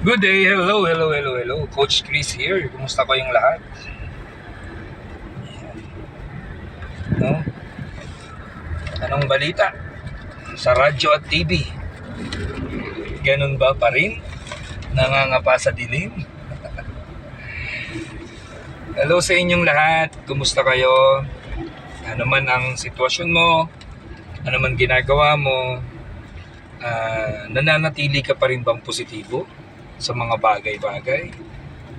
Good day, hello. Coach Chris here. Kumusta ko yung lahat? No? Anong balita? Sa radyo at TV? Ganun ba pa rin? Nangangapa sa dilim? Hello sa inyong lahat. Kumusta kayo? Ano man ang sitwasyon mo? Ano man ginagawa mo? Nananatili ka pa rin bang positibo sa mga bagay-bagay?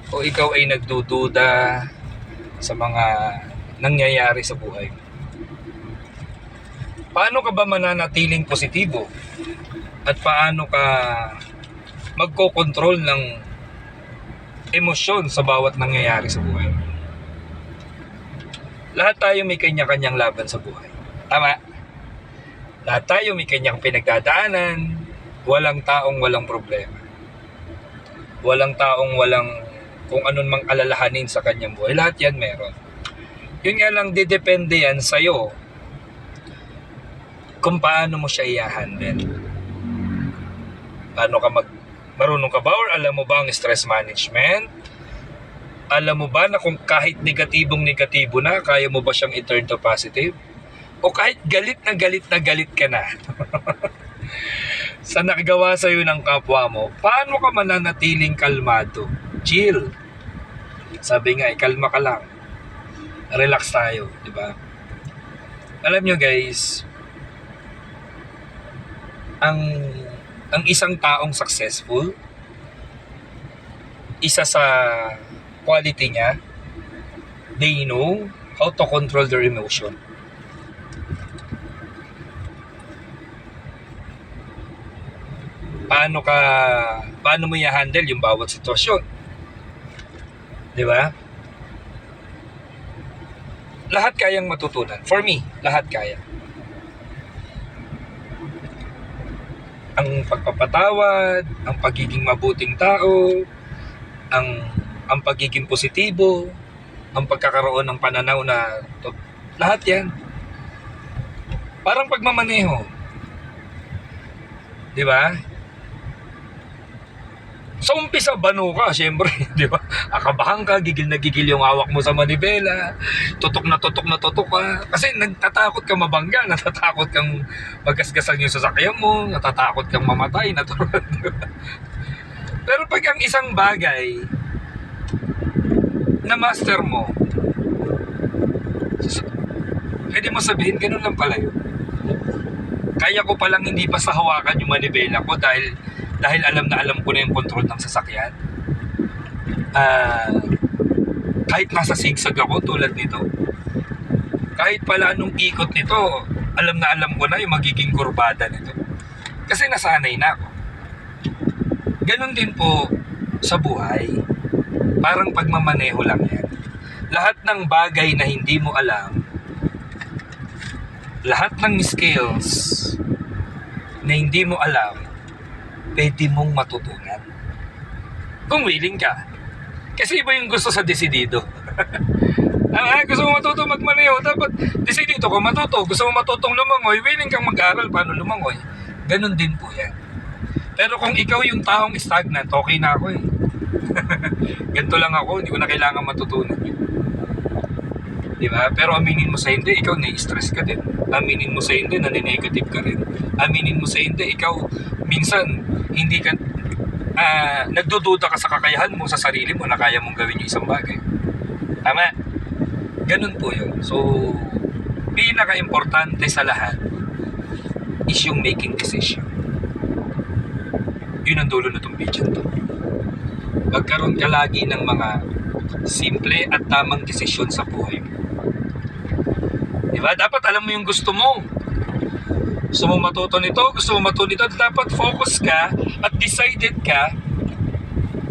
O ikaw ay nagdududa sa mga nangyayari sa buhay? Paano ka ba mananatiling positibo? At paano ka magkokontrol ng emosyon sa bawat nangyayari sa buhay? Lahat tayo may kanya-kanyang laban sa buhay. Tama? Lahat tayo may kanyang pinagdadaanan. Walang taong walang problema. Walang taong walang kung anong mang alalahanin sa kanyang buhay. Lahat yan meron. Yun nga lang, didepende yan sa'yo kung paano mo siya i-handle. Paano ka marunong ka ba or alam mo ba ang stress management? Alam mo ba na kung kahit negatibo na, kaya mo ba siyang i-turn to positive? O kahit galit ka na sa nakagawa sa'yo ng kapwa mo, paano ka mananatiling kalmado? Chill. Sabi nga, kalma ka lang. Relax tayo, di ba? Alam nyo guys, ang isang taong successful, isa sa quality niya, they know how to control their emotion. Paano mo i-handle yung bawat sitwasyon? Di ba? Lahat kayang matutunan. For me, lahat kaya. Ang pagpapatawad, ang pagiging mabuting tao, ang pagiging positibo, ang pagkakaroon ng pananaw na lahat yan. Parang pagmamaneho. Di ba? Sa umpisa, bano ka, syempre, di ba? Akabahan ka, gigil na gigil yung hawak mo sa manibela, tutok na tutok ka. Kasi natatakot kang mabangga, natatakot kang magasgasan yung sasakyan mo, natatakot kang mamatay, Pero pag ang isang bagay na master mo, pwede mo sabihin, ganun lang pala yun. Kaya ko palang hindi pa sa hawakan yung manibela ko dahil alam ko na yung control ng sasakyan. Kahit nasa sigsag ako tulad nito, kahit pala nung ikot nito, alam ko na yung magiging kurbada nito. Kasi nasanay na ako. Ganon din po sa buhay. Parang pagmamaneho lang yan. Lahat ng bagay na hindi mo alam, lahat ng skills na hindi mo alam, pwede mong matutunan kung willing ka. Kasi iba yung gusto sa desidido. Gusto mo matuto magmaneho, dapat desidido ka matuto. Gusto mo matutong lumangoy, willing kang mag-aral paano lumangoy. Ganon din po yan. Pero kung ikaw yung taong stagnant, okay na ako eh. Ganito lang ako, hindi ko na kailangan matutunan yun. Diba? Pero aminin mo sa hindi, ikaw nai-stress ka din. Aminin mo sa hindi, nani-negative ka rin. Aminin mo sa hindi, ikaw minsan hindi ka nagdududa ka sa kakayahan mo sa sarili mo na kaya mong gawin yung isang bagay. Tama? Ganun po yun. So, pinaka-importante sa lahat is yung making decision. Yun ang dulo na itong video to. Magkaroon ka lagi ng mga simple at tamang desisyon sa buhay mo. Diba? Dapat alam mo yung gusto mo. Gusto mo matuto nito, gusto mo matuto nito, dapat focus ka at decided ka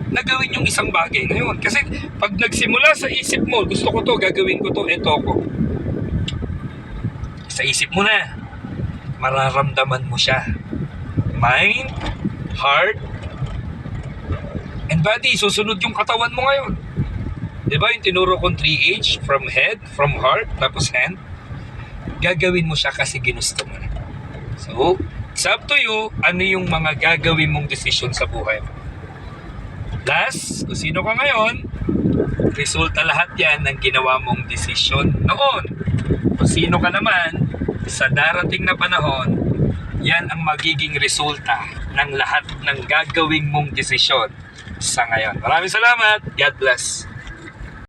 na gawin yung isang bagay na yun. Kasi pag nagsimula sa isip mo, gusto ko to, gagawin ko to, eto ko. Sa isip mo na, mararamdaman mo siya. Mind, heart, and body. Susunod yung katawan mo ngayon. Diba yung tinuro kong 3H? From head, from heart, tapos hand. Gagawin mo siya kasi ginusto mo na. So, It's up to you ano yung mga gagawin mong desisyon sa buhay mo. Last, kung sino ka ngayon, resulta lahat yan ng ginawa mong desisyon noon. Kung sino ka naman, sa darating na panahon, yan ang magiging resulta ng lahat ng gagawin mong desisyon sa ngayon. Maraming salamat. God bless.